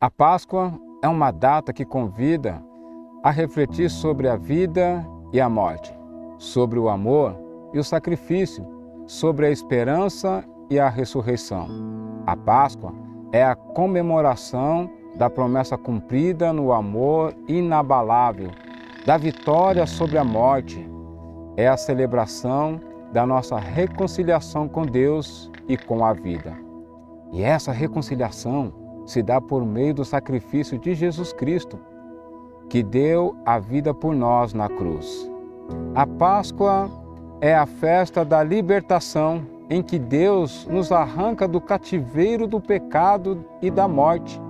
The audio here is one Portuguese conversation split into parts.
A Páscoa é uma data que convida a refletir sobre a vida e a morte, sobre o amor e o sacrifício, sobre a esperança e a ressurreição. A Páscoa é a comemoração da promessa cumprida no amor inabalável, da vitória sobre a morte. É a celebração da nossa reconciliação com Deus e com a vida. E essa reconciliação se dá por meio do sacrifício de Jesus Cristo, que deu a vida por nós na cruz. A Páscoa é a festa da libertação, em que Deus nos arranca do cativeiro do pecado e da morte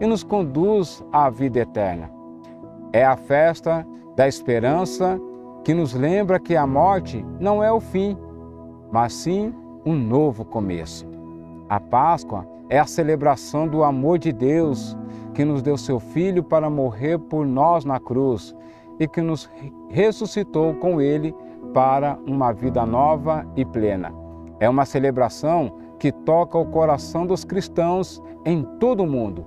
e nos conduz à vida eterna. É a festa da esperança que nos lembra que a morte não é o fim, mas sim um novo começo. A Páscoa é a celebração do amor de Deus, que nos deu seu Filho para morrer por nós na cruz e que nos ressuscitou com Ele para uma vida nova e plena. É uma celebração que toca o coração dos cristãos em todo o mundo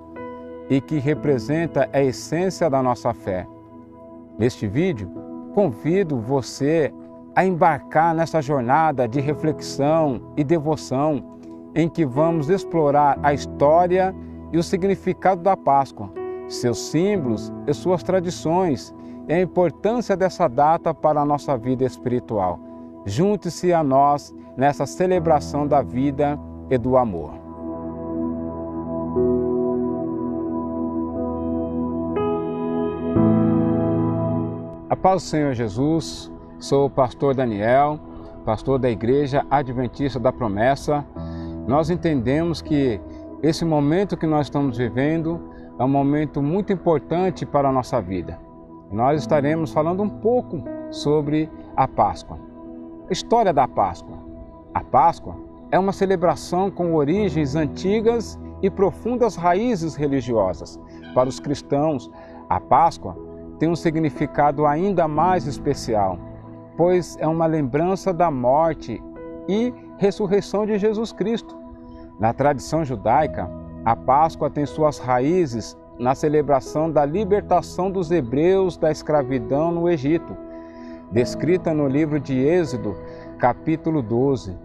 e que representa a essência da nossa fé. Neste vídeo, convido você a embarcar nessa jornada de reflexão e devoção em que vamos explorar a história e o significado da Páscoa, seus símbolos e suas tradições e a importância dessa data para a nossa vida espiritual. Junte-se a nós nessa celebração da vida e do amor. A paz do Senhor Jesus, sou o pastor Daniel, pastor da Igreja Adventista da Promessa. Nós entendemos que esse momento que nós estamos vivendo é um momento muito importante para a nossa vida. Nós estaremos falando um pouco sobre a Páscoa. A história da Páscoa. A Páscoa é uma celebração com origens antigas e profundas raízes religiosas. Para os cristãos, a Páscoa tem um significado ainda mais especial, pois é uma lembrança da morte e ressurreição de Jesus Cristo. Na tradição judaica, a Páscoa tem suas raízes na celebração da libertação dos hebreus da escravidão no Egito, descrita no livro de Êxodo, capítulo 12.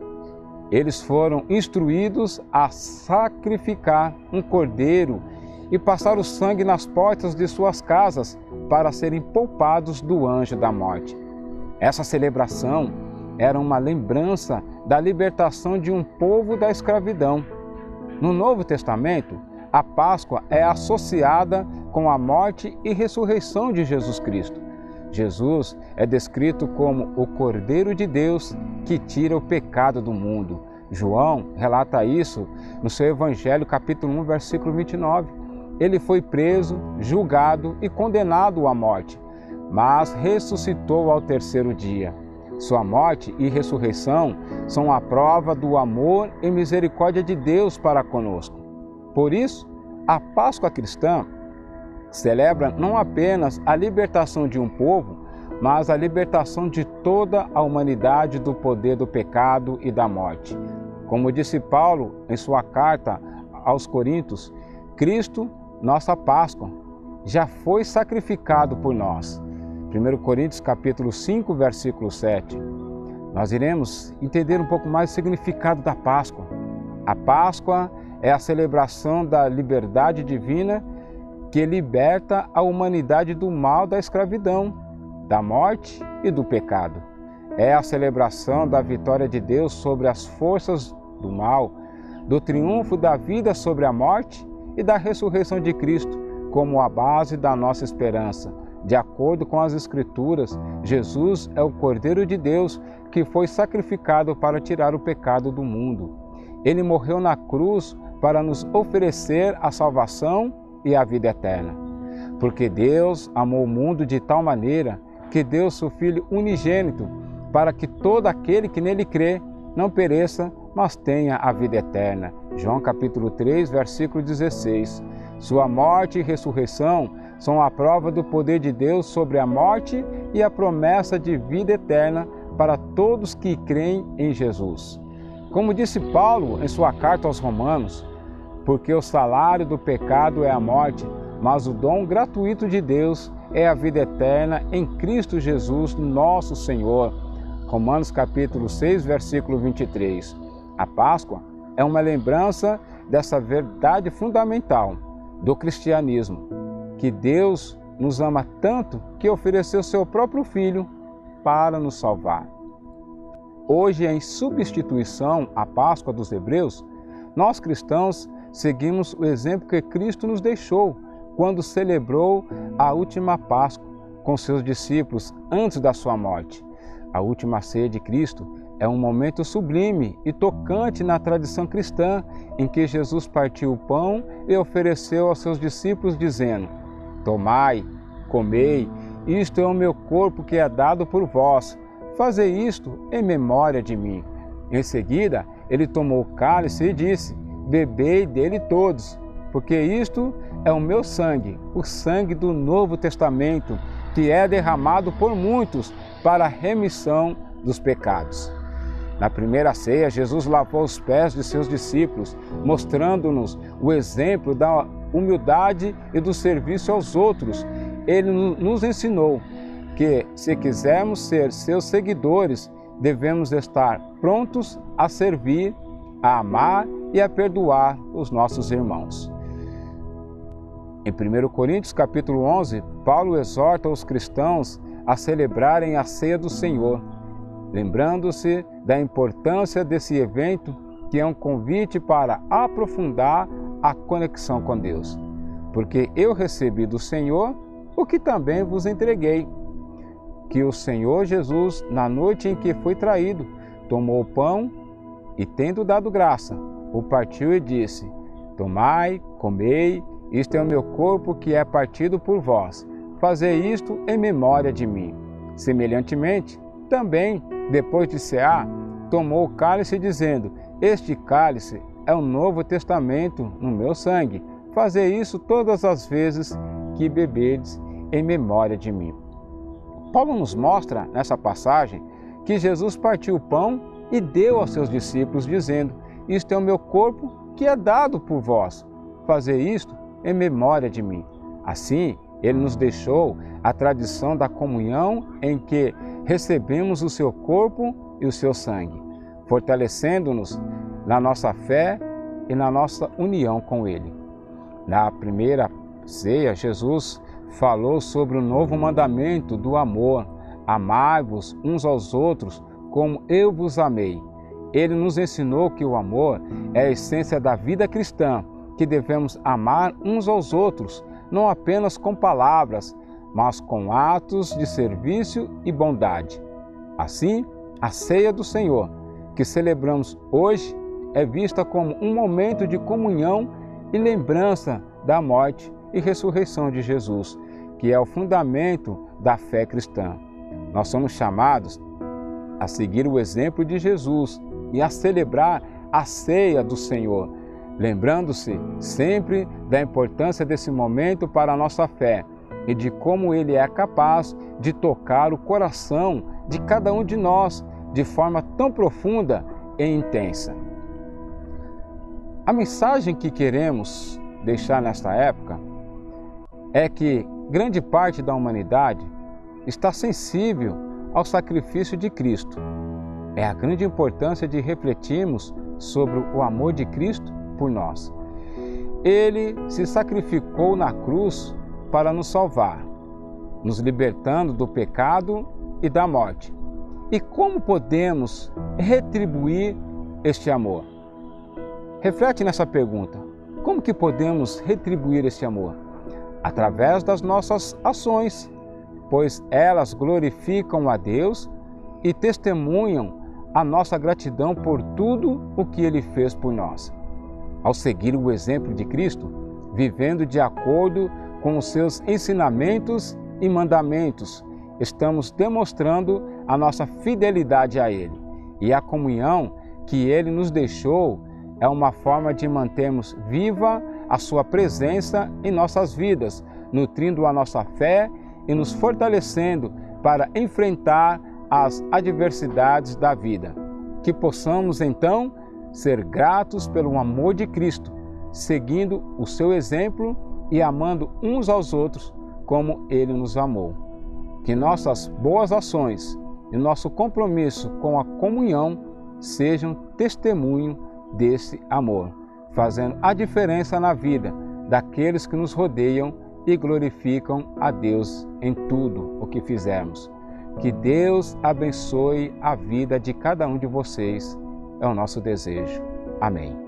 Eles foram instruídos a sacrificar um cordeiro e passar o sangue nas portas de suas casas para serem poupados do anjo da morte. Essa celebração era uma lembrança da libertação de um povo da escravidão. No Novo Testamento, a Páscoa é associada com a morte e ressurreição de Jesus Cristo. Jesus é descrito como o Cordeiro de Deus que tira o pecado do mundo. João relata isso no seu Evangelho, capítulo 1, versículo 29. Ele foi preso, julgado e condenado à morte, mas ressuscitou ao terceiro dia. Sua morte e ressurreição são a prova do amor e misericórdia de Deus para conosco. Por isso, a Páscoa cristã celebra não apenas a libertação de um povo, mas a libertação de toda a humanidade do poder do pecado e da morte. Como disse Paulo em sua carta aos Coríntios, Cristo, nossa Páscoa, já foi sacrificado por nós. 1 Coríntios capítulo 5, versículo 7. Nós iremos entender um pouco mais o significado da Páscoa. A Páscoa é a celebração da liberdade divina que liberta a humanidade do mal da escravidão, da morte e do pecado. É a celebração da vitória de Deus sobre as forças do mal, do triunfo da vida sobre a morte e da ressurreição de Cristo como a base da nossa esperança. De acordo com as Escrituras, Jesus é o Cordeiro de Deus que foi sacrificado para tirar o pecado do mundo. Ele morreu na cruz para nos oferecer a salvação e a vida eterna. Porque Deus amou o mundo de tal maneira que deu seu Filho unigênito para que todo aquele que nele crê não pereça, mas tenha a vida eterna. João capítulo 3, versículo 16. Sua morte e ressurreição são a prova do poder de Deus sobre a morte e a promessa de vida eterna para todos que creem em Jesus. Como disse Paulo em sua carta aos Romanos, porque o salário do pecado é a morte, mas o dom gratuito de Deus é a vida eterna em Cristo Jesus, nosso Senhor. Romanos capítulo 6, versículo 23. A Páscoa é uma lembrança dessa verdade fundamental do cristianismo, que Deus nos ama tanto que ofereceu seu próprio Filho para nos salvar. Hoje, em substituição à Páscoa dos Hebreus, nós cristãos seguimos o exemplo que Cristo nos deixou quando celebrou a última Páscoa com seus discípulos antes da sua morte. A última ceia de Cristo é um momento sublime e tocante na tradição cristã, em que Jesus partiu o pão e ofereceu aos seus discípulos, dizendo: tomai, comei, isto é o meu corpo que é dado por vós. Fazei isto em memória de mim. Em seguida, ele tomou o cálice e disse: bebei dele todos, porque isto é o meu sangue, o sangue do Novo Testamento, que é derramado por muitos para a remissão dos pecados. Na primeira ceia, Jesus lavou os pés de seus discípulos, mostrando-nos o exemplo da humildade e do serviço aos outros. Ele nos ensinou que, se quisermos ser seus seguidores, devemos estar prontos a servir, a amar e a perdoar os nossos irmãos. Em 1 Coríntios capítulo 11, Paulo exorta os cristãos a celebrarem a ceia do Senhor, lembrando-se da importância desse evento, que é um convite para aprofundar a conexão com Deus. Porque eu recebi do Senhor o que também vos entreguei, que o Senhor Jesus, na noite em que foi traído, tomou o pão e, tendo dado graça, o partiu e disse: tomai, comei, isto é o meu corpo que é partido por vós. Fazei isto em memória de mim. Semelhantemente, também, depois de cear, tomou o cálice, dizendo: este cálice é o Novo Testamento no meu sangue. Fazei isso todas as vezes que beberdes em memória de mim. Paulo nos mostra, nessa passagem, que Jesus partiu o pão e deu aos seus discípulos, dizendo: isto é o meu corpo que é dado por vós. Fazei isto em memória de mim. Assim, ele nos deixou a tradição da comunhão, em que recebemos o seu corpo e o seu sangue, fortalecendo-nos na nossa fé e na nossa união com ele. Na primeira ceia, Jesus falou sobre o novo mandamento do amor: amai-vos uns aos outros como eu vos amei. Ele nos ensinou que o amor é a essência da vida cristã, que devemos amar uns aos outros, não apenas com palavras, mas com atos de serviço e bondade. Assim, a ceia do Senhor, que celebramos hoje, é vista como um momento de comunhão e lembrança da morte e ressurreição de Jesus, que é o fundamento da fé cristã. Nós somos chamados a seguir o exemplo de Jesus e a celebrar a ceia do Senhor, lembrando-se sempre da importância desse momento para a nossa fé e de como ele é capaz de tocar o coração de cada um de nós de forma tão profunda e intensa. A mensagem que queremos deixar nesta época é que grande parte da humanidade está sensível ao sacrifício de Cristo. É a grande importância de refletirmos sobre o amor de Cristo por nós. Ele se sacrificou na cruz para nos salvar, nos libertando do pecado e da morte. E como podemos retribuir este amor? Reflete nessa pergunta. Como que podemos retribuir este amor? Através das nossas ações, pois elas glorificam a Deus e testemunham a nossa gratidão por tudo o que Ele fez por nós. Ao seguir o exemplo de Cristo, vivendo de acordo com os seus ensinamentos e mandamentos, estamos demonstrando a nossa fidelidade a Ele. E a comunhão que Ele nos deixou é uma forma de mantermos viva a Sua presença em nossas vidas, nutrindo a nossa fé e nos fortalecendo para enfrentar as adversidades da vida. Que possamos, então, ser gratos pelo amor de Cristo, seguindo o seu exemplo e amando uns aos outros como Ele nos amou. Que nossas boas ações e nosso compromisso com a comunhão sejam testemunho desse amor, fazendo a diferença na vida daqueles que nos rodeiam e glorificam a Deus em tudo o que fizermos. Que Deus abençoe a vida de cada um de vocês, é o nosso desejo. Amém.